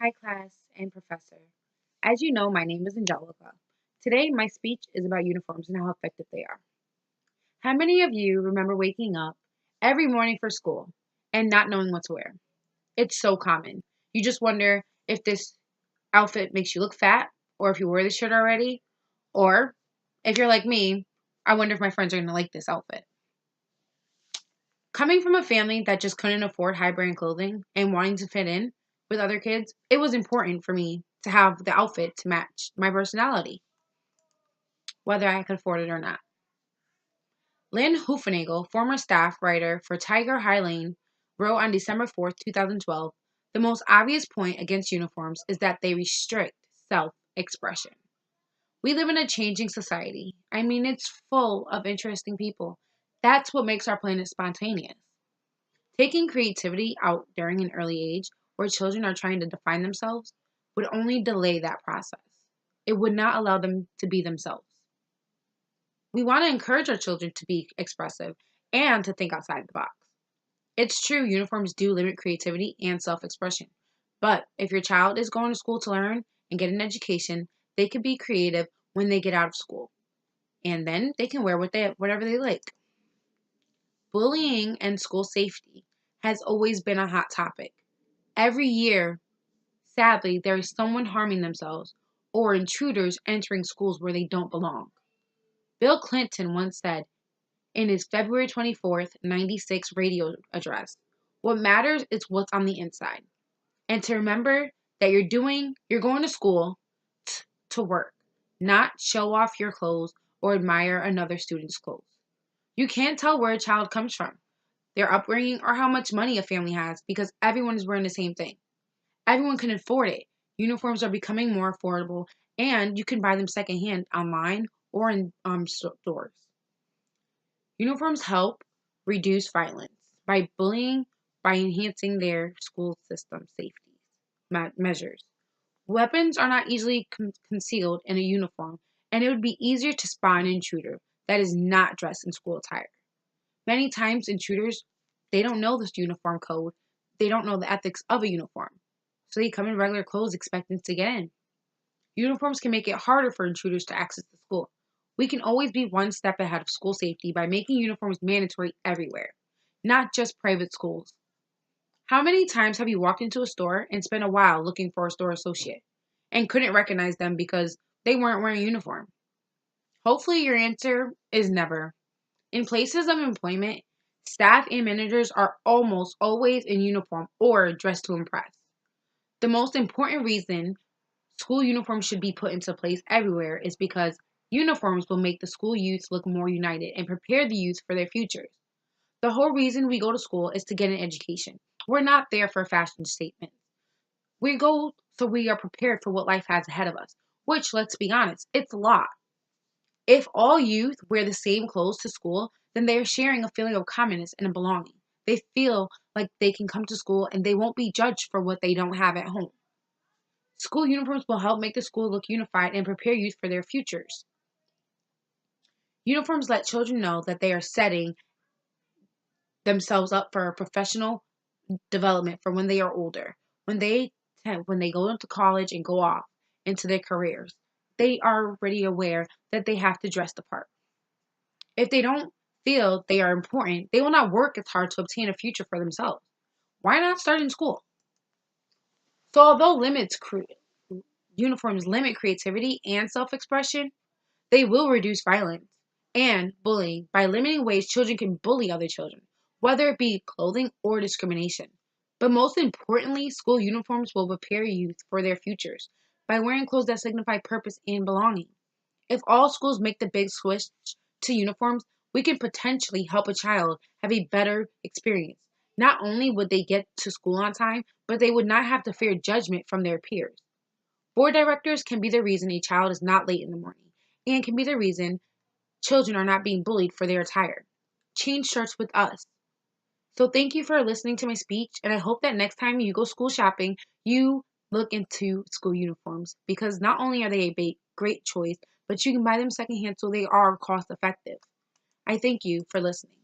Hi, class and professor. As you know, my name is Angelica. Today, my speech is about uniforms and how effective they are. How many of you remember waking up every morning for school and not knowing what to wear? It's so common. You just wonder if this outfit makes you look fat, or if you wear the shirt already, or if you're like me, I wonder if my friends are going to like this outfit. Coming from a family that just couldn't afford high brand clothing and wanting to fit in with other kids, it was important for me to have the outfit to match my personality, whether I could afford it or not. Lynn Hoofenagel, former staff writer for Tiger High Lane, wrote on December 4th, 2012, the most obvious point against uniforms is that they restrict self expression. We live in a changing society. I mean, it's full of interesting people. That's what makes our planet spontaneous. Taking creativity out during an early age, where children are trying to define themselves, would only delay that process. It would not allow them to be themselves. We want to encourage our children to be expressive and to think outside the box. It's true, uniforms do limit creativity and self expression. But if your child is going to school to learn and get an education, they can be creative when they get out of school. And then they can wear whatever they like. Bullying and school safety has always been a hot topic. Every year, sadly, there is someone harming themselves or intruders entering schools where they don't belong. Bill Clinton once said in his February 24th, 1996 radio address, "What matters is what's on the inside." And to remember that you're going to school to work, not show off your clothes or admire another student's clothes. You can't tell where a child comes from, their upbringing, or how much money a family has because everyone is wearing the same thing. Everyone can afford it. Uniforms are becoming more affordable, and you can buy them secondhand online or in stores. Uniforms help reduce violence by bullying, by enhancing their school system safety measures. Weapons are not easily concealed in a uniform, and it would be easier to spot an intruder that is not dressed in school attire. Many times, intruders, they don't know this uniform code. They don't know the ethics of a uniform. So they come in regular clothes expecting to get in. Uniforms can make it harder for intruders to access the school. We can always be one step ahead of school safety by making uniforms mandatory everywhere, not just private schools. How many times have you walked into a store and spent a while looking for a store associate and couldn't recognize them because they weren't wearing a uniform? Hopefully, your answer is never. In places of employment, staff and managers are almost always in uniform or dressed to impress. The most important reason school uniforms should be put into place everywhere is because uniforms will make the school youth look more united and prepare the youth for their futures. The whole reason we go to school is to get an education. We're not there for fashion statements. We go so we are prepared for what life has ahead of us, which, let's be honest, it's a lot. If all youth wear the same clothes to school, then they are sharing a feeling of commonness and belonging. They feel like they can come to school and they won't be judged for what they don't have at home. School uniforms will help make the school look unified and prepare youth for their futures. Uniforms let children know that they are setting themselves up for a professional development for when they are older. When they go into college and go off into their careers, they are already aware that they have to dress the part. If they don't feel they are important, they will not work as hard to obtain a future for themselves. Why not start in school? So although uniforms limit creativity and self-expression, they will reduce violence and bullying by limiting ways children can bully other children, whether it be clothing or discrimination. But most importantly, school uniforms will prepare youth for their futures by wearing clothes that signify purpose and belonging. If all schools make the big switch to uniforms, we can potentially help a child have a better experience. Not only would they get to school on time, but they would not have to fear judgment from their peers. Board directors can be the reason a child is not late in the morning and can be the reason children are not being bullied for their attire. Change starts with us. So thank you for listening to my speech, and I hope that next time you go school shopping, you look into school uniforms because not only are they a great choice, but you can buy them secondhand so they are cost effective. I thank you for listening.